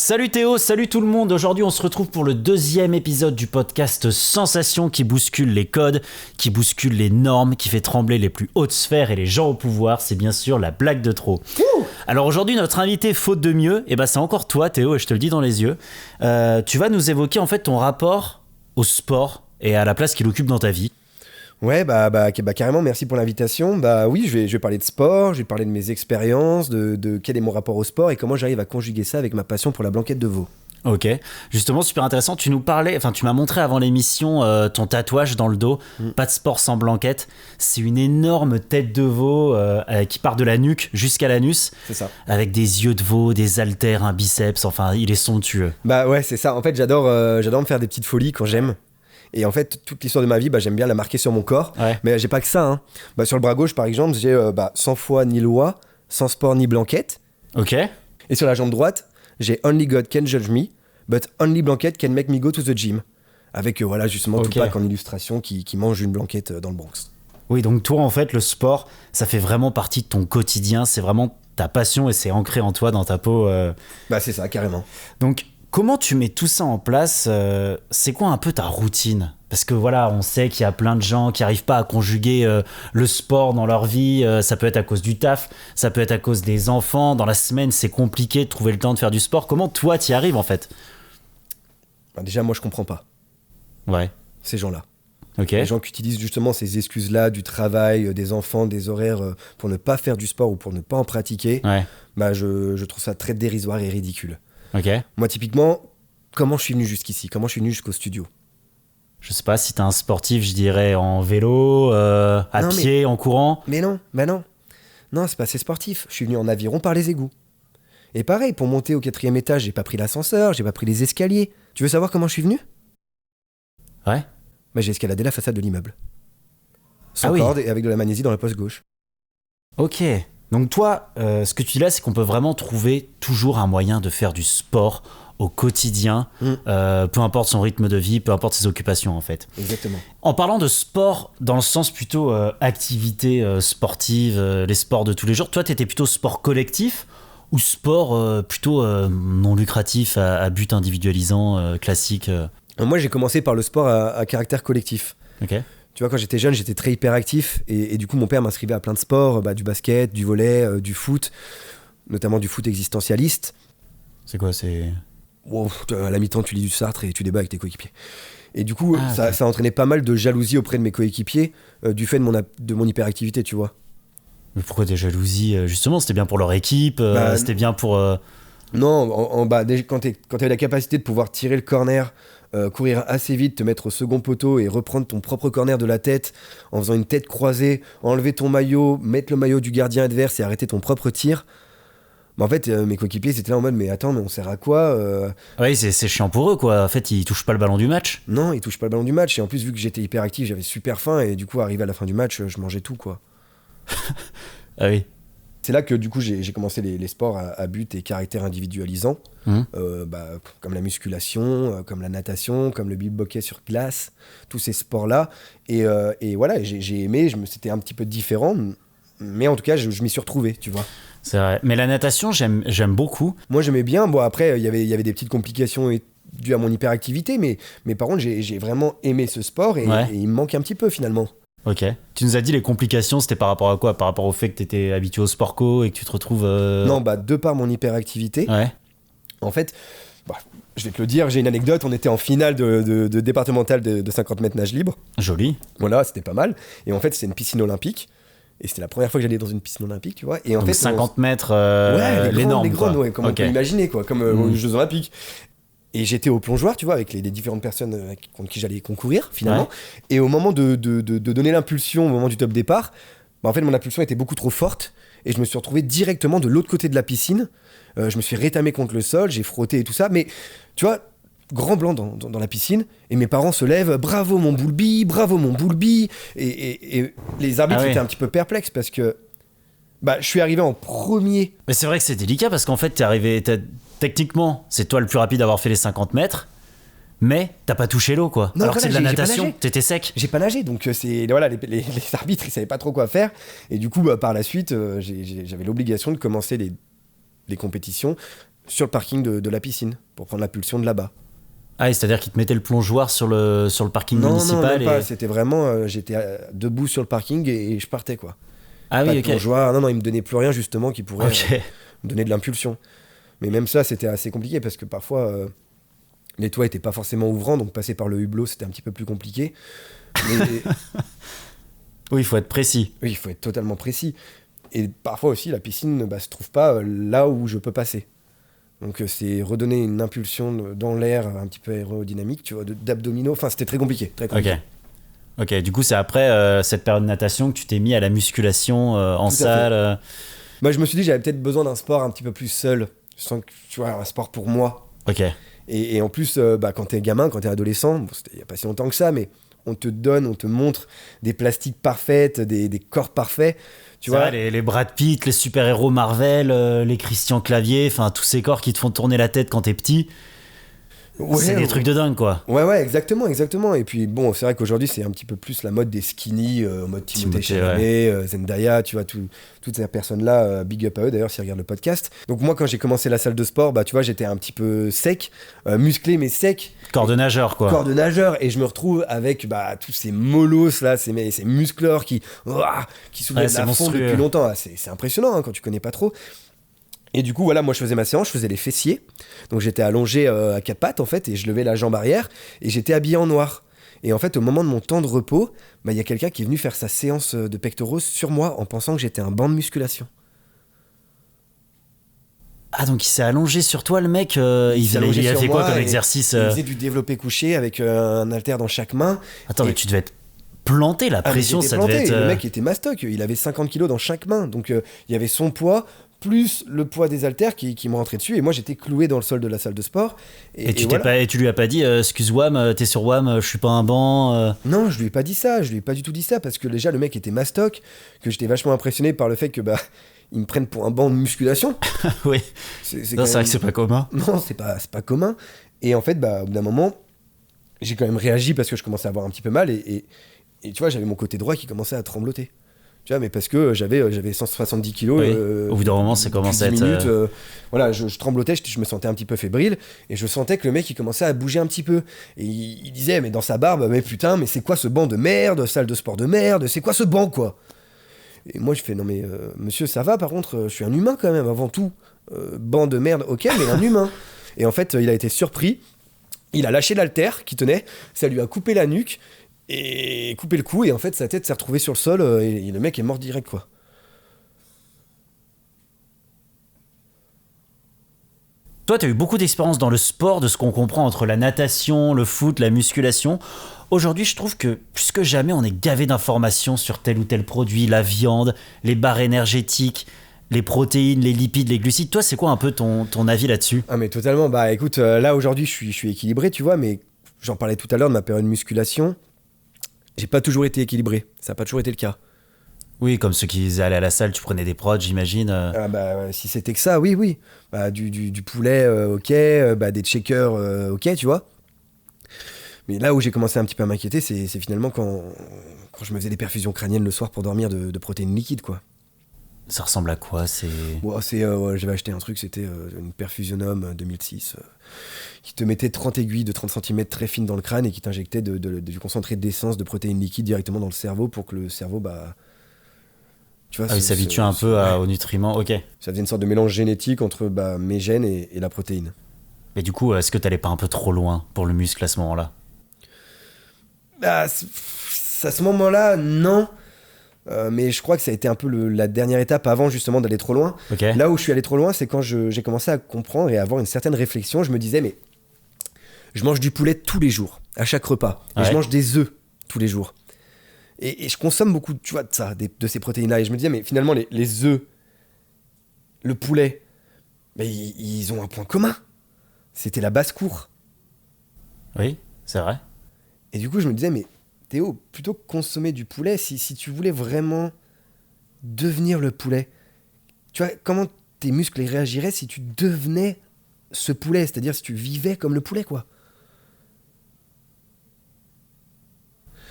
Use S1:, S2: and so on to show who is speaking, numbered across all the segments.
S1: Salut Théo, salut tout le monde. Aujourd'hui on se retrouve pour le deuxième épisode du podcast Sensation qui bouscule les codes, qui bouscule les normes, qui fait trembler les plus hautes sphères et les gens au pouvoir. C'est bien sûr la blague de trop. Alors aujourd'hui notre invité faute de mieux, c'est encore toi Théo et je te le dis dans les yeux. Tu vas nous évoquer en fait ton rapport au sport et à la place qu'il occupe dans ta vie.
S2: Ouais, carrément, merci pour l'invitation. Oui, je vais parler de sport, je vais parler de mes expériences, de quel est mon rapport au sport et comment j'arrive à conjuguer ça avec ma passion pour la blanquette de veau.
S1: Ok, justement super intéressant, tu m'as montré avant l'émission ton tatouage dans le dos, pas de sport sans blanquette, c'est une énorme tête de veau qui part de la nuque jusqu'à l'anus,
S2: c'est ça.
S1: Avec des yeux de veau, des haltères, un biceps, enfin il est somptueux.
S2: Ouais, c'est ça, en fait j'adore me faire des petites folies quand j'aime. Et en fait, toute l'histoire de ma vie, j'aime bien la marquer sur mon corps.
S1: Ouais.
S2: Mais j'ai pas que ça. Hein. Sur le bras gauche, par exemple, j'ai 100 fois ni loi, sans sport ni blanquette.
S1: Ok.
S2: Et sur la jambe droite, j'ai Only God can judge me, but only blanket can make me go to the gym. Avec justement Tupac en illustration qui mange une blanquette dans le Bronx.
S1: Oui, donc toi, en fait, le sport, ça fait vraiment partie de ton quotidien. C'est vraiment ta passion et c'est ancré en toi, dans ta peau.
S2: C'est ça, carrément.
S1: Donc, comment tu mets tout ça en place ? C'est quoi un peu ta routine ? Parce que voilà, on sait qu'il y a plein de gens qui n'arrivent pas à conjuguer le sport dans leur vie. Ça peut être à cause du taf, ça peut être à cause des enfants. Dans la semaine, c'est compliqué de trouver le temps de faire du sport. Comment toi, t'y arrives en fait ?
S2: Déjà, moi, je comprends pas.
S1: Ouais.
S2: Ces gens-là.
S1: Ok.
S2: Les gens qui utilisent justement ces excuses-là, du travail, des enfants, des horaires, pour ne pas faire du sport ou pour ne pas en pratiquer.
S1: Ouais.
S2: Je trouve ça très dérisoire et ridicule.
S1: Ok.
S2: Moi, typiquement, comment je suis venu jusqu'ici ? Comment je suis venu jusqu'au studio ?
S1: Je sais pas, si t'es un sportif, je dirais en vélo, pied, en courant.
S2: Mais non. Non, c'est pas assez sportif. Je suis venu en aviron par les égouts. Et pareil, pour monter au 4e étage, j'ai pas pris l'ascenseur, j'ai pas pris les escaliers. Tu veux savoir comment je suis venu ?
S1: Ouais.
S2: J'ai escaladé la façade de l'immeuble. Sans corde et avec de la magnésie dans la poche gauche.
S1: Ok. Donc toi, ce que tu dis là, c'est qu'on peut vraiment trouver toujours un moyen de faire du sport au quotidien, peu importe son rythme de vie, peu importe ses occupations en fait.
S2: Exactement.
S1: En parlant de sport, dans le sens plutôt activité sportive, les sports de tous les jours, toi t'étais plutôt sport collectif ou sport plutôt non lucratif, à but individualisant, classique
S2: Moi j'ai commencé par le sport à caractère collectif.
S1: Ok.
S2: Tu vois, quand j'étais jeune, j'étais très hyperactif et du coup, mon père m'inscrivait à plein de sports, du basket, du volley, du foot, notamment du foot existentialiste.
S1: C'est quoi, c'est...
S2: Wow, à la mi-temps, tu lis du Sartre et tu débats avec tes coéquipiers. Et du coup, ça entraînait pas mal de jalousie auprès de mes coéquipiers du fait de mon hyperactivité, tu vois.
S1: Mais pourquoi des jalousies ? Justement, c'était bien pour leur équipe, c'était bien pour...
S2: Non, quand t'avais la capacité de pouvoir tirer le corner, courir assez vite, te mettre au second poteau et reprendre ton propre corner de la tête en faisant une tête croisée, enlever ton maillot, mettre le maillot du gardien adverse et arrêter ton propre tir. En fait, mes coéquipiers c'était là en mode mais attends, mais on sert à quoi
S1: Oui, c'est chiant pour eux quoi. En fait, ils touchent pas le ballon du match.
S2: Non, ils touchent pas le ballon du match et en plus vu que j'étais hyperactif, j'avais super faim et du coup arrivé à la fin du match, je mangeais tout quoi.
S1: Ah oui.
S2: C'est là que du coup j'ai commencé les sports à but et caractère individualisant, comme la musculation, comme la natation, comme le beach-hockey sur glace, tous ces sports-là. Et voilà, j'ai aimé, c'était un petit peu différent, mais en tout cas je m'y suis retrouvé, tu vois.
S1: C'est vrai. Mais la natation, j'aime beaucoup.
S2: Moi j'aimais bien, après il y avait des petites complications dues à mon hyperactivité, mais par contre j'ai vraiment aimé ce sport et il me manque un petit peu finalement.
S1: Ok. Tu nous as dit les complications, c'était par rapport à quoi ? Par rapport au fait que tu étais habitué au sport co et que tu te retrouves...
S2: Non, de par mon hyperactivité.
S1: Ouais.
S2: En fait, je vais te le dire, j'ai une anecdote. On était en finale de départementale de 50 mètres nage libre.
S1: Joli.
S2: Voilà, c'était pas mal. Et en fait, c'est une piscine olympique. Et c'était la première fois que j'allais dans une piscine olympique, tu vois. Et en
S1: donc
S2: fait,
S1: 50 mètres,
S2: les
S1: l'énorme,
S2: grandes,
S1: quoi.
S2: comme on peut imaginer, quoi, comme aux Jeux Olympiques. Et j'étais au plongeoir, tu vois, avec les différentes personnes contre qui j'allais concourir, finalement. Ouais. Et au moment de donner l'impulsion, au moment du top départ, en fait, mon impulsion était beaucoup trop forte. Et je me suis retrouvé directement de l'autre côté de la piscine. Je me suis rétamé contre le sol, j'ai frotté et tout ça. Mais, tu vois, grand blanc dans la piscine. Et mes parents se lèvent, bravo mon boulbi, bravo mon boulbi. Et les arbitres étaient un petit peu perplexes parce que je suis arrivé en premier.
S1: Mais c'est vrai que c'est délicat parce qu'en fait, t'es arrivé... Techniquement, c'est toi le plus rapide d'avoir fait les 50 mètres, mais t'as pas touché l'eau, quoi.
S2: Non,
S1: alors que c'est de la natation, t'étais sec.
S2: J'ai pas nagé, donc les arbitres, ils savaient pas trop quoi faire. Et du coup, par la suite, j'avais l'obligation de commencer les compétitions sur le parking de la piscine pour prendre la pulsion de là-bas.
S1: Ah, c'est-à-dire qu'ils te mettaient le plongeoir sur le parking municipal.
S2: Non, même pas. C'était vraiment, j'étais debout sur le parking et je partais, quoi.
S1: Ah
S2: Pas
S1: oui,
S2: de
S1: ok.
S2: plongeoir. Non, il me donnait plus rien justement qui pourrait
S1: Ok.
S2: me donner de l'impulsion. Mais même ça, c'était assez compliqué parce que parfois les toits étaient pas forcément ouvrants, donc passer par le hublot, c'était un petit peu plus compliqué. Mais
S1: Oui, il faut être précis.
S2: oui, il faut être totalement précis. Et parfois aussi, la piscine se trouve pas là où je peux passer. Donc c'est redonner une impulsion dans l'air un petit peu aérodynamique, tu vois, d'abdominaux. Enfin, c'était très compliqué, très
S1: Ok.
S2: compliqué.
S1: Ok, du coup, c'est après cette période de natation que tu t'es mis à la musculation en
S2: Tout à
S1: salle.
S2: Moi, je me suis dit que j'avais peut-être besoin d'un sport un petit peu plus seul, sans que, tu vois, un sport pour moi.
S1: Ok.
S2: Et en plus, quand t'es gamin, quand t'es adolescent, bon, c'était il y a pas si longtemps que ça, mais on te montre des plastiques parfaites, des corps parfaits, tu vois.
S1: Les Brad Pitt, les super-héros Marvel, les Christian Clavier, enfin tous ces corps qui te font tourner la tête quand t'es petit.
S2: Ouais,
S1: C'est des
S2: ouais.
S1: trucs de dingue, quoi.
S2: Ouais, exactement. Et puis bon, c'est vrai qu'aujourd'hui, c'est un petit peu plus la mode des skinny, en mode Timothée Chalamet, Zendaya, tu vois, toutes ces personnes-là, big up à eux d'ailleurs, s'ils regardent le podcast. Donc moi, quand j'ai commencé la salle de sport, tu vois, j'étais un petit peu sec, musclé mais sec.
S1: Corps de nageur, quoi.
S2: Corps de nageur, et je me retrouve avec tous ces molosses là, ces muscleurs qui soulèvent la fonte
S1: monstrueux.
S2: depuis longtemps. Ah, c'est impressionnant quand tu connais pas trop. Et du coup, voilà, moi je faisais ma séance, je faisais les fessiers. Donc j'étais allongé à quatre pattes en fait, et je levais la jambe arrière, et j'étais habillé en noir. Et en fait, au moment de mon temps de repos, il y a quelqu'un qui est venu faire sa séance de pectoraux sur moi en pensant que j'étais un banc de musculation.
S1: Ah, donc il s'est allongé sur toi, le mec.
S2: s'est allongé
S1: Il a
S2: sur
S1: fait quoi
S2: moi
S1: comme
S2: et
S1: exercice
S2: Il faisait du développé couché avec un haltère dans chaque main.
S1: Attends,
S2: Et-
S1: mais tu devais être planté, la
S2: Ah, mais
S1: pression,
S2: j'étais
S1: ça
S2: planté.
S1: devait être.
S2: Le mec était mastoc, il avait 50 kilos dans chaque main. Donc il y avait son poids, plus le poids des haltères qui me rentrait dessus. Et moi j'étais cloué dans le sol de la salle de sport.
S1: Et tu
S2: voilà.
S1: tu lui as pas dit, excuse Wam, t'es sur Wam, je suis pas un banc.
S2: Non, je lui ai pas dit ça, je lui ai pas du tout dit ça, parce que déjà le mec était mastoc, que j'étais vachement impressionné par le fait que ils me prennent pour un banc de musculation.
S1: Oui.
S2: C'est
S1: Non,
S2: quand
S1: c'est vrai
S2: même-
S1: que c'est pas commun.
S2: Non, c'est pas commun. Et en fait, au bout d'un moment, j'ai quand même réagi parce que je commençais à avoir un petit peu mal, et tu vois, j'avais mon côté droit qui commençait à trembloter. Tu vois, mais parce que j'avais 170 kilos.
S1: Oui. Au bout d'un moment, ça
S2: depuis
S1: commence à
S2: 10
S1: être,
S2: minutes, voilà, je tremblotais, je me sentais un petit peu fébrile, et je sentais que le mec, il commençait à bouger un petit peu. Et il disait, mais dans sa barbe, mais putain, mais c'est quoi ce banc de merde, salle de sport de merde, c'est quoi ce banc, quoi? Et moi, je fais, non, mais monsieur, ça va, par contre, je suis un humain quand même, avant tout. Banc de merde, ok, mais un humain. Et en fait, il a été surpris. Il a lâché l'haltère qui tenait, ça lui a coupé la nuque et coupé le cou, et en fait sa tête s'est retrouvée sur le sol, et le mec est mort direct, quoi.
S1: Toi, t'as eu beaucoup d'expérience dans le sport, de ce qu'on comprend entre la natation, le foot, la musculation. Aujourd'hui, je trouve que plus que jamais, on est gavé d'informations sur tel ou tel produit, la viande, les barres énergétiques, les protéines, les lipides, les glucides. Toi, c'est quoi un peu ton avis là-dessus?
S2: Ah mais totalement, écoute, là aujourd'hui je suis équilibré, tu vois, mais j'en parlais tout à l'heure de ma période de musculation, j'ai pas toujours été équilibré, ça a pas toujours été le cas.
S1: Oui, comme ceux qui allaient à la salle, tu prenais des prods, j'imagine.
S2: Si c'était que ça, oui. Du poulet, ok, des shakers, ok, tu vois. Mais là où j'ai commencé un petit peu à m'inquiéter, c'est finalement quand je me faisais des perfusions crâniennes le soir pour dormir de protéines liquides, quoi.
S1: Ça ressemble à quoi? C'est...
S2: Bon, j'avais acheté un truc, c'était une Perfusionum 2006, qui te mettait 30 aiguilles de 30 cm très fines dans le crâne et qui t'injectait du concentré d'essence de protéines liquides directement dans le cerveau pour que le cerveau, tu vois,
S1: Ah oui, s'habitue un peu aux nutriments, ok.
S2: ça faisait une sorte de mélange génétique entre mes gènes et la protéine.
S1: Mais du coup, est-ce que t'allais pas un peu trop loin pour le muscle à ce moment-là?
S2: À ce moment-là, non. Mais je crois que ça a été un peu la dernière étape avant justement d'aller trop loin.
S1: Ok.
S2: Là où je suis allé trop loin, c'est quand j'ai commencé à comprendre et à avoir une certaine réflexion. Je me disais, mais je mange du poulet tous les jours, à chaque repas. Et
S1: Ouais.
S2: je mange des œufs tous les jours. Et je consomme beaucoup, tu vois, de ces protéines-là. Et je me disais, mais finalement, les œufs, le poulet, ils ont un point commun. C'était la basse-cour.
S1: Oui, c'est vrai.
S2: Et du coup, je me disais, mais Théo, plutôt que consommer du poulet, si tu voulais vraiment devenir le poulet, tu vois, comment tes muscles y réagiraient si tu devenais ce poulet, c'est-à-dire si tu vivais comme le poulet, quoi.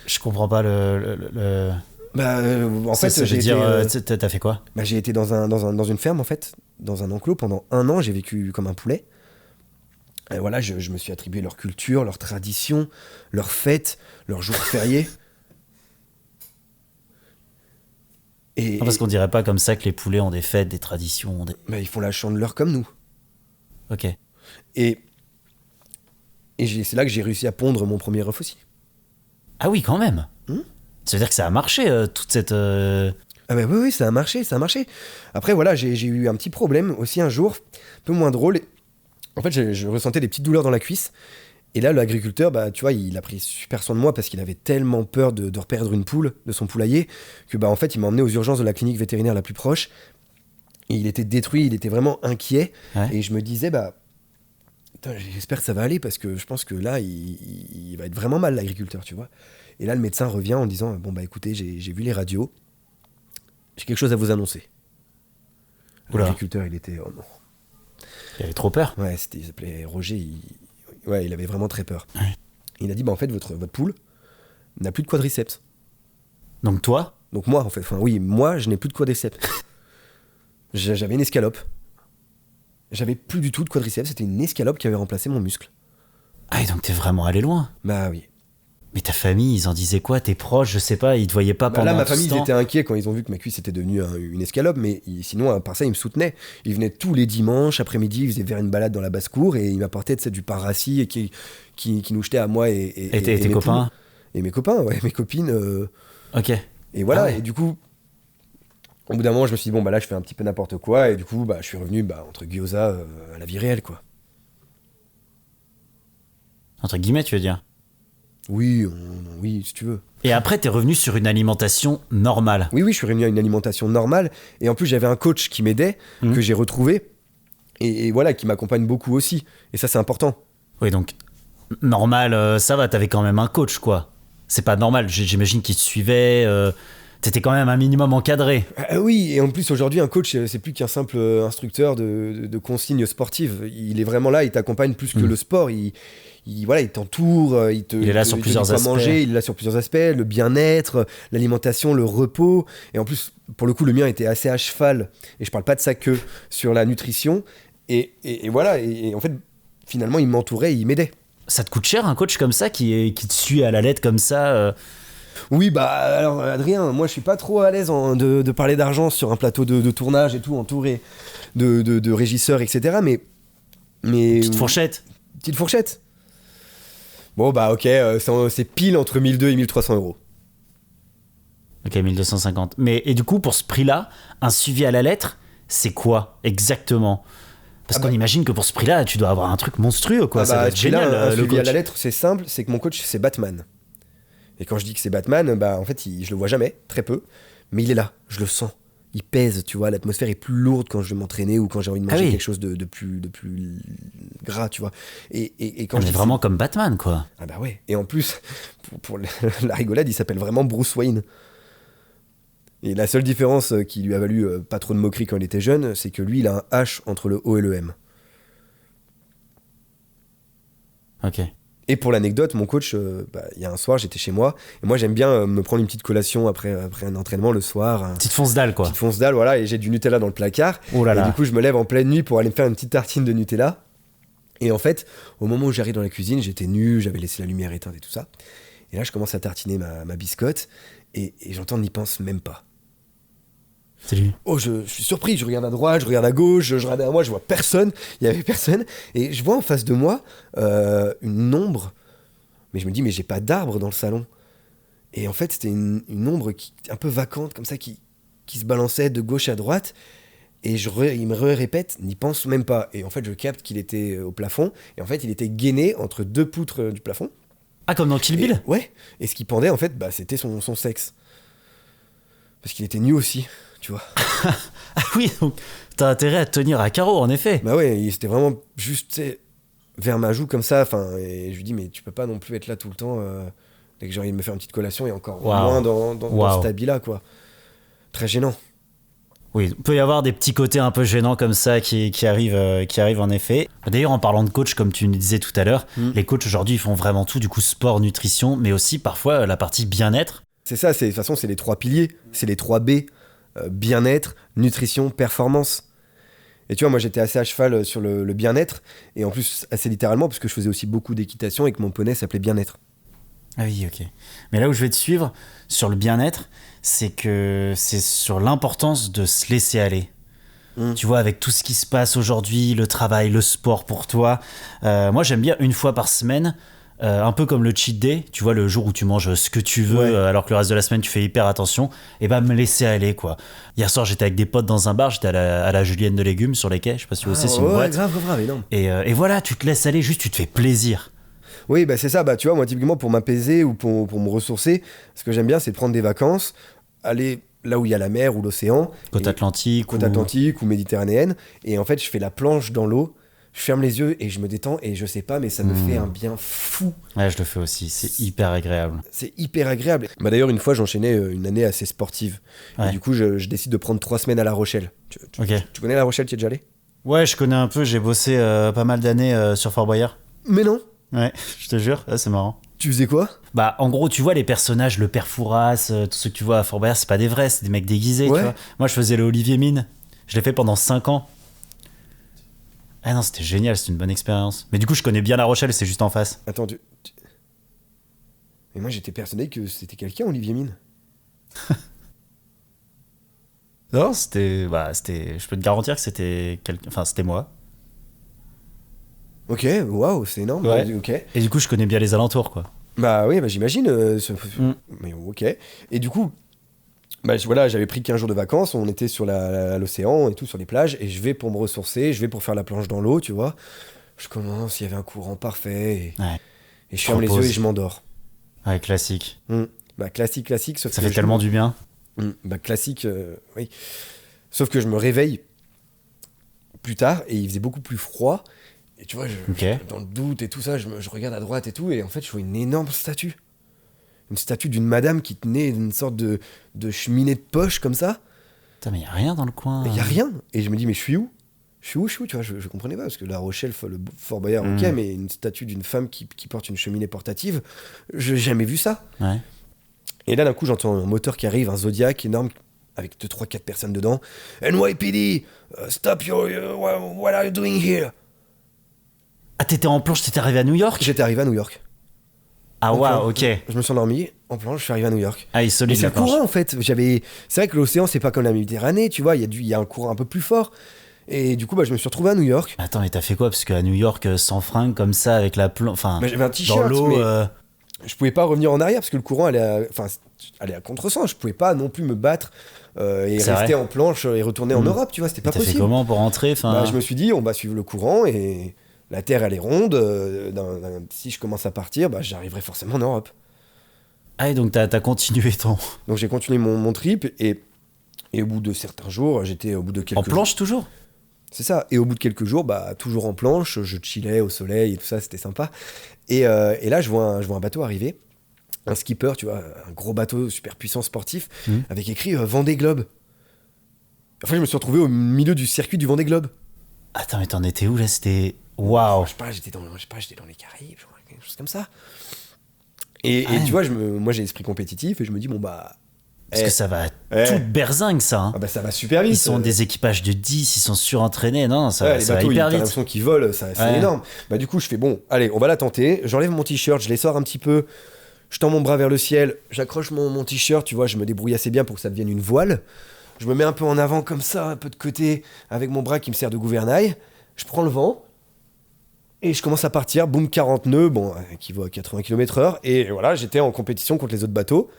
S1: Je comprends pas le...
S2: En fait,
S1: ça veut dire, t'as fait quoi?
S2: J'ai été dans une ferme, en fait, dans un enclos pendant 1 an. J'ai vécu comme un poulet. Et voilà, je me suis attribué leur culture, leurs traditions, leurs fêtes, leurs jours fériés.
S1: Parce qu'on dirait pas comme ça que les poulets ont des fêtes, des traditions.
S2: Ils font la chandeleur comme nous.
S1: Ok.
S2: Et c'est là que j'ai réussi à pondre mon premier œuf aussi.
S1: Ah oui, quand même. Ça veut dire que ça a marché, toute cette...
S2: Oui, ça a marché. Après, voilà, j'ai eu un petit problème aussi un jour, un peu moins drôle. En fait, je ressentais des petites douleurs dans la cuisse. Et là, l'agriculteur, tu vois, il a pris super soin de moi parce qu'il avait tellement peur de reperdre une poule de son poulailler que, en fait, il m'a emmené aux urgences de la clinique vétérinaire la plus proche. Et il était détruit, il était vraiment inquiet. Ouais. Et je me disais, j'espère que ça va aller parce que je pense que là, il va être vraiment mal, l'agriculteur, tu vois. Et là, le médecin revient en disant, écoutez, j'ai vu les radios, j'ai quelque chose à vous annoncer. L'agriculteur, il était, oh non.
S1: Il avait trop peur.
S2: Ouais, il s'appelait Roger, il avait vraiment très peur. Ouais. Il a dit, en fait, votre poule n'a plus de quadriceps.
S1: Donc toi ?
S2: Donc moi, en fait. Enfin, oui, moi, je n'ai plus de quadriceps. J'avais une escalope. J'avais plus du tout de quadriceps. C'était une escalope qui avait remplacé mon muscle.
S1: Ah, et donc t'es vraiment allé loin ?
S2: Oui.
S1: Mais ta famille, ils en disaient quoi ? Tes proches, je sais pas, ils te voyaient pas pendant
S2: là, ma
S1: tout ce
S2: famille,
S1: temps.
S2: ils étaient inquiets quand ils ont vu que ma cuisse était devenue une escalope, mais sinon, à part ça, ils me soutenaient. Ils venaient tous les dimanches, après-midi, ils faisaient faire une balade dans la basse-cour et ils m'apportaient du pain rassis et qui nous jetait à moi et
S1: tes copains ?
S2: Et mes copains, ouais, mes copines.
S1: Ok.
S2: Et voilà, et du coup, au bout d'un moment, je me suis dit, là, je fais un petit peu n'importe quoi, et du coup, je suis revenu, entre gyoza, à la vie réelle, quoi.
S1: Entre guillemets, tu veux dire ?
S2: Oui, si tu veux.
S1: Et après, t'es revenu sur une alimentation normale.
S2: Oui, je suis revenu à une alimentation normale. Et en plus, j'avais un coach qui m'aidait, que j'ai retrouvé. Et voilà, qui m'accompagne beaucoup aussi. Et ça, c'est important.
S1: Oui, donc, normal, ça va, t'avais quand même un coach, quoi. C'est pas normal, j'imagine qu'il te suivait. T'étais quand même un minimum encadré.
S2: Oui, et en plus, aujourd'hui, un coach, c'est plus qu'un simple instructeur de consignes sportives. Il est vraiment là, il t'accompagne plus que le sport. Il t'entoure, il est
S1: là sur plusieurs aspects.
S2: Manger, il est là sur plusieurs aspects, le bien-être, l'alimentation, le repos. Et en plus, pour le coup, le mien était assez à cheval, et je parle pas de ça que sur la nutrition. Et voilà, et en fait, finalement, il m'entourait, il m'aidait.
S1: Ça te coûte cher un coach comme ça qui te suit à la lettre comme ça
S2: Oui, alors Adrien, moi je suis pas trop à l'aise de parler d'argent sur un plateau de tournage et tout, entouré de régisseurs, etc. Mais
S1: petite fourchette.
S2: Bon, ok, c'est pile entre 1200 et 1300 euros.
S1: Ok, 1250. Et du coup, pour ce prix-là, un suivi à la lettre, c'est quoi exactement ? Parce qu'on imagine que pour ce prix-là, tu dois avoir un truc monstrueux, quoi. Ça doit être génial,
S2: un
S1: le
S2: suivi
S1: coach.
S2: À la lettre, c'est simple, c'est que mon coach, c'est Batman. Et quand je dis que c'est Batman, en fait, je le vois jamais, très peu, mais il est là, je le sens. Il pèse, tu vois, l'atmosphère est plus lourde quand je vais m'entraîner ou quand j'ai envie de manger quelque chose de plus gras, tu vois. Et quand
S1: on est vraiment comme Batman, quoi.
S2: Ah ouais. Et en plus, pour la rigolade, il s'appelle vraiment Bruce Wayne. Et la seule différence qui lui a valu pas trop de moqueries quand il était jeune, c'est que lui, il a un H entre le O et le M.
S1: Ok.
S2: Et pour l'anecdote, mon coach, il y a un soir, j'étais chez moi, et moi j'aime bien me prendre une petite collation après un entraînement le soir.
S1: Petite fonce dalle, quoi.
S2: Petite fonce dalle, voilà, et j'ai du Nutella dans le placard.
S1: Oh là là.
S2: Et du coup, je me lève en pleine nuit pour aller me faire une petite tartine de Nutella. Et en fait, au moment où j'arrive dans la cuisine, j'étais nu, j'avais laissé la lumière éteinte et tout ça. Et là, je commence à tartiner ma biscotte, et j'entends, n'y pense même pas.
S1: Salut.
S2: Oh, je suis surpris, je regarde à droite, je regarde à gauche, je regarde à moi, je vois personne, il y avait personne, et je vois en face de moi une ombre, mais je me dis, mais j'ai pas d'arbre dans le salon. Et en fait, c'était une ombre un peu vacante, comme ça, qui se balançait de gauche à droite, et il me répète, n'y pense même pas. Et en fait, je capte qu'il était au plafond, et en fait, il était gainé entre deux poutres du plafond.
S1: Ah, comme dans Kill Bill ?
S2: Ouais, et ce qui pendait, en fait, c'était son sexe. Parce qu'il était nu aussi. Tu vois.
S1: Ah oui, donc t'as intérêt à te tenir à carreau, en effet.
S2: Bah ouais, c'était vraiment juste, tu sais, vers ma joue comme ça. Et je lui dis, mais tu peux pas non plus être là tout le temps dès que j'ai envie de me faire une petite collation et encore moins dans cet habit-là, quoi. Très gênant. Oui,
S1: il peut y avoir des petits côtés un peu gênants comme ça qui arrivent en effet. D'ailleurs, en parlant de coach, comme tu nous disais tout à l'heure, les coachs aujourd'hui, ils font vraiment tout, du coup, sport, nutrition, mais aussi parfois la partie bien-être.
S2: C'est ça, de toute façon, c'est les 3 piliers, c'est les 3 B, bien-être, nutrition, performance. Et tu vois, moi j'étais assez à cheval sur le bien-être, et en plus assez littéralement, parce que je faisais aussi beaucoup d'équitation et que mon poney s'appelait bien-être.
S1: Ah oui, ok. Mais là où je vais te suivre sur le bien-être, c'est que c'est sur l'importance de se laisser aller. Tu vois, avec tout ce qui se passe aujourd'hui, le travail, le sport pour toi, moi j'aime bien une fois par semaine, un peu comme le cheat day, tu vois, le jour où tu manges ce que tu veux, alors que le reste de la semaine tu fais hyper attention, et bah me laisser aller, quoi. Hier soir j'étais avec des potes dans un bar, j'étais à la Julienne de légumes sur les quais, je sais pas si vous savez, c'est une boîte.
S2: Grave, énorme.
S1: Et voilà, tu te laisses aller, juste tu te fais plaisir.
S2: Oui, bah c'est ça, bah tu vois, moi typiquement pour m'apaiser ou pour me ressourcer, ce que j'aime bien c'est de prendre des vacances, aller là où il y a la mer ou l'océan.
S1: Côte atlantique
S2: ou méditerranéenne, et en fait je fais la planche dans l'eau, je ferme les yeux et je me détends, et je sais pas, mais ça me fait un bien fou.
S1: Ouais, je le fais aussi, c'est hyper agréable.
S2: C'est hyper agréable. Bah d'ailleurs une fois j'enchaînais une année assez sportive, et du coup je décide de prendre 3 semaines à La Rochelle. Tu connais La Rochelle, tu y es déjà allé?
S1: Ouais, je connais un peu, j'ai bossé pas mal d'années sur Fort Boyard.
S2: Mais non.
S1: Ouais, je te jure, c'est marrant.
S2: Tu faisais quoi?
S1: Bah, en gros, tu vois, les personnages, le père Fouras, tous ceux que tu vois à Fort Boyard, c'est pas des vrais, c'est des mecs déguisés, tu vois. Moi, je faisais le Olivier Mine. Je l'ai fait pendant 5 ans. Ah non, c'était génial, c'était une bonne expérience. Mais du coup, je connais bien La Rochelle, c'est juste en face.
S2: Attends, mais moi, j'étais persuadé que c'était quelqu'un, Olivier Mine.
S1: Non, c'était... Je peux te garantir que c'était quelqu'un... Enfin, c'était moi.
S2: Ok, waouh, c'est énorme.
S1: Ouais.
S2: Ok.
S1: Et du coup, je connais bien les alentours, quoi.
S2: Bah oui, bah j'imagine. Mais ok. Et du coup, bah voilà, j'avais pris 15 jours de vacances, on était sur l'océan et tout, sur les plages, et je vais pour me ressourcer, je vais pour faire la planche dans l'eau, tu vois. Je commence, il y avait un courant parfait, et je ferme les yeux et je m'endors.
S1: Ouais, classique.
S2: Bah classique, sauf
S1: ça
S2: que
S1: fait tellement du bien.
S2: Bah classique, oui. Sauf que je me réveille plus tard, et il faisait beaucoup plus froid. Et tu vois, dans le doute et tout ça, je regarde à droite et tout, et en fait, je vois une énorme statue. Une statue d'une madame qui tenait une sorte de cheminée de poche comme ça.
S1: Putain, mais y a rien dans le coin.
S2: Il y a rien. Et je me dis, mais je suis où, tu vois, je comprenais pas, parce que La Rochelle, le Fort Boyard, ok, mais une statue d'une femme qui porte une cheminée portative, j'ai jamais vu ça.
S1: Ouais.
S2: Et là, d'un coup, j'entends un moteur qui arrive, un Zodiac énorme, avec 2, 3, 4 personnes dedans. NYPD, stop, what are you doing here?
S1: Ah, t'étais en planche, t'étais arrivé à New York?
S2: J'étais arrivé à New York.
S1: Ah waouh, ok.
S2: Je me suis endormi en planche, je suis arrivé à New York.
S1: Ah, il est solide.
S2: Mais c'est le courant en fait. C'est vrai que l'océan c'est pas comme la Méditerranée, tu vois, il y a un courant un peu plus fort. Et du coup, bah, je me suis retrouvé à New York.
S1: Attends, mais t'as fait quoi? Parce qu'à New York, sans fringues comme ça, avec la enfin,
S2: j'avais un t-shirt,
S1: dans l'eau.
S2: Mais je pouvais pas revenir en arrière parce que le courant allait à contresens. Je pouvais pas non plus me battre et rester en planche et retourner en Europe, tu vois, c'était pas possible.
S1: T'as fait comment pour rentrer?
S2: Bah, je me suis dit, on va suivre le courant et la Terre elle est ronde. Si je commence à partir, bah, j'arriverai forcément en Europe.
S1: Ah, et donc t'as continué ton.
S2: Donc j'ai continué mon trip et au bout de certains jours, j'étais au bout de quelques jours.
S1: En planche toujours?
S2: C'est ça. Et au bout de quelques jours, bah toujours en planche, je chillais au soleil et tout ça, c'était sympa. Et là, je vois un bateau arriver, un skipper, tu vois, un gros bateau super puissant sportif, avec écrit Vendée Globe. Enfin, je me suis retrouvé au milieu du circuit du Vendée Globe.
S1: Attends, mais t'en étais où là? C'était waouh.
S2: Je sais pas, j'étais dans les Caraïbes, quelque chose comme ça. Et tu vois, moi j'ai l'esprit compétitif et je me dis, bon bah.
S1: Parce que ça va toute berzingue, ça. Hein.
S2: Ah bah ça va super vite.
S1: Ils sont des équipages de 10, ils sont surentraînés. Non, ça va hyper vite.
S2: T'as l'impression qu'ils volent, c'est énorme. Bah du coup, je fais, bon, allez, on va la tenter. J'enlève mon t-shirt, je les sors un petit peu. Je tends mon bras vers le ciel, j'accroche mon t-shirt, tu vois, je me débrouille assez bien pour que ça devienne une voile. Je me mets un peu en avant comme ça, un peu de côté, avec mon bras qui me sert de gouvernail. Je prends le vent. Et je commence à partir, boum, 40 nœuds, bon, qui vaut à 80 km/h. Et voilà, j'étais en compétition contre les autres bateaux.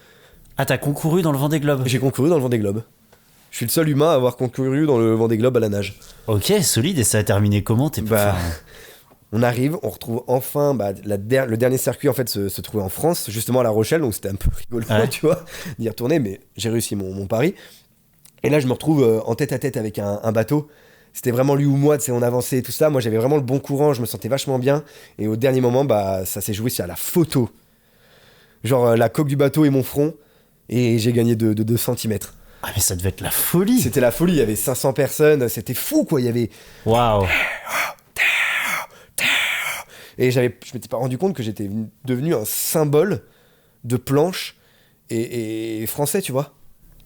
S1: Ah, t'as concouru dans le Vendée Globe?
S2: J'ai concouru dans le Vendée Globe. Je suis le seul humain à avoir concouru dans le Vendée Globe à la nage.
S1: Ok, solide. Et ça a terminé comment?
S2: On arrive, on retrouve enfin le dernier circuit en fait se trouvait en France, justement à La Rochelle, donc c'était un peu rigolo, tu vois, d'y retourner, mais j'ai réussi mon pari. Et là, je me retrouve en tête à tête avec un bateau. C'était vraiment lui ou moi, tu sais, on avançait et tout ça. Moi, j'avais vraiment le bon courant, je me sentais vachement bien. Et au dernier moment, bah, ça s'est joué sur la photo. Genre la coque du bateau et mon front. Et j'ai gagné de 2 cm.
S1: Ah, mais ça devait être la folie.
S2: C'était la folie, il y avait 500 personnes, c'était fou, quoi. Il y avait...
S1: Waouh.
S2: Et je m'étais pas rendu compte que j'étais devenu un symbole de planche et français, tu vois.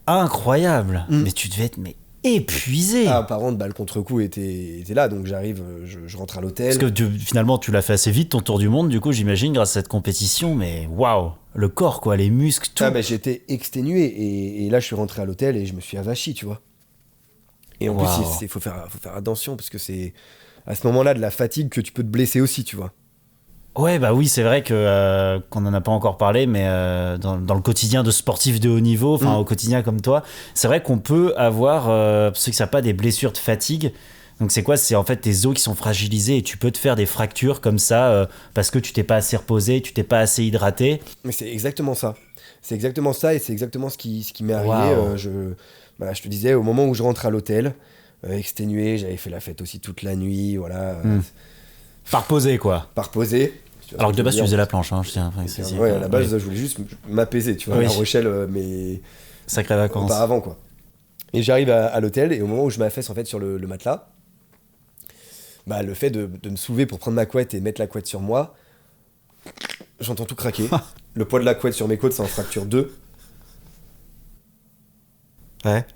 S1: Incroyable. Mais tu devais être épuisé.
S2: Ah, par contre, le contre-coup était là, donc j'arrive, je rentre à l'hôtel.
S1: Parce que finalement, tu l'as fait assez vite ton tour du monde, du coup, j'imagine, grâce à cette compétition, mais waouh, le corps, quoi, les muscles, tout.
S2: J'étais exténué, et là, je suis rentré à l'hôtel et je me suis avachi, tu vois. Et en plus, il faut faire attention, parce que c'est à ce moment-là de la fatigue que tu peux te blesser aussi, tu vois.
S1: Ouais, bah oui, c'est vrai que qu'on en a pas encore parlé, mais dans le quotidien de sportifs de haut niveau, enfin au quotidien comme toi, c'est vrai qu'on peut avoir, pour ceux qui savent pas, des blessures de fatigue. Donc c'est quoi? C'est en fait tes os qui sont fragilisés et tu peux te faire des fractures comme ça parce que tu t'es pas assez reposé, tu t'es pas assez hydraté.
S2: Mais c'est exactement ça. C'est exactement ça, et c'est exactement ce qui m'est arrivé. Je te disais, au moment où je rentre à l'hôtel, exténué, j'avais fait la fête aussi toute la nuit, voilà.
S1: Pas reposé, quoi.
S2: Pas reposé.
S1: Alors que de base, tu faisais la planche, hein, je tiens.
S2: Ouais, à la base, je voulais juste m'apaiser, tu vois,
S1: Oui.
S2: La Rochelle, mais
S1: Sacrées vacances.
S2: auparavant, quoi. Et j'arrive à l'hôtel, et au moment où je m'affaisse en fait sur le matelas, le fait de me soulever pour prendre ma couette et mettre la couette sur moi, j'entends tout craquer. Le poids de la couette sur mes côtes, ça en fracture 2.
S1: Ouais.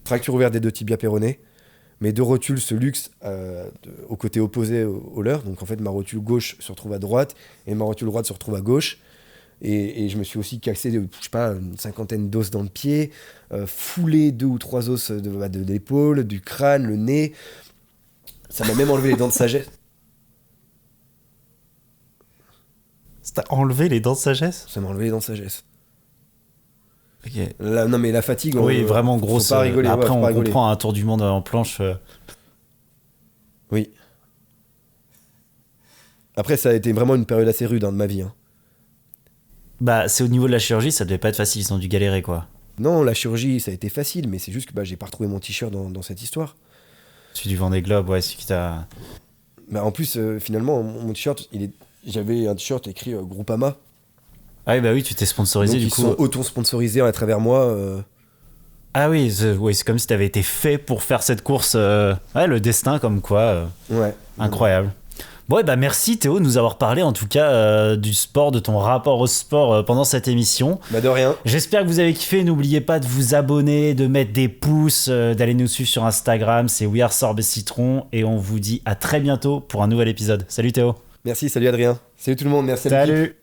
S2: Fracture ouverte des 2 tibias péronés. Mes 2 rotules se luxent au côté opposé au leur. Donc en fait, ma rotule gauche se retrouve à droite et ma rotule droite se retrouve à gauche. Et je me suis aussi cassé, je sais pas, une 50aine d'os dans le pied, foulé 2 ou 3 os de l'épaule, du crâne, le nez. Ça m'a même enlevé les dents de sagesse.
S1: T'as enlevé les dents de sagesse?
S2: Ça m'a enlevé les dents de sagesse.
S1: Ok.
S2: Non mais la fatigue...
S1: Oui, vraiment grosse.
S2: Faut pas rigoler.
S1: Après, on
S2: rigoler.
S1: comprend un tour du monde en planche.
S2: Oui. Après, ça a été vraiment une période assez rude de ma vie.
S1: Bah, c'est au niveau de la chirurgie, ça devait pas être facile, ils ont dû galérer, quoi.
S2: Non, la chirurgie, ça a été facile, mais c'est juste que j'ai pas retrouvé mon t-shirt dans cette histoire.
S1: Celui du Vendée Globe, ouais, celui qui t'a...
S2: En plus, finalement, mon t-shirt, j'avais un t-shirt écrit Groupama.
S1: Ah oui, bah oui, tu t'es sponsorisé.
S2: Donc,
S1: du
S2: ils
S1: coup.
S2: sont auto-sponsorisés à travers moi.
S1: Ah oui, c'est comme si t'avais été fait pour faire cette course. Ouais, le destin, comme quoi.
S2: Ouais.
S1: Incroyable. Bon, merci Théo de nous avoir parlé en tout cas du sport, de ton rapport au sport pendant cette émission.
S2: De rien.
S1: J'espère que vous avez kiffé. N'oubliez pas de vous abonner, de mettre des pouces, d'aller nous suivre sur Instagram. C'est We Are Sorbe Citron et on vous dit à très bientôt pour un nouvel épisode. Salut Théo.
S2: Merci, salut Adrien. Salut tout le monde, merci à l'équipe.
S1: Salut.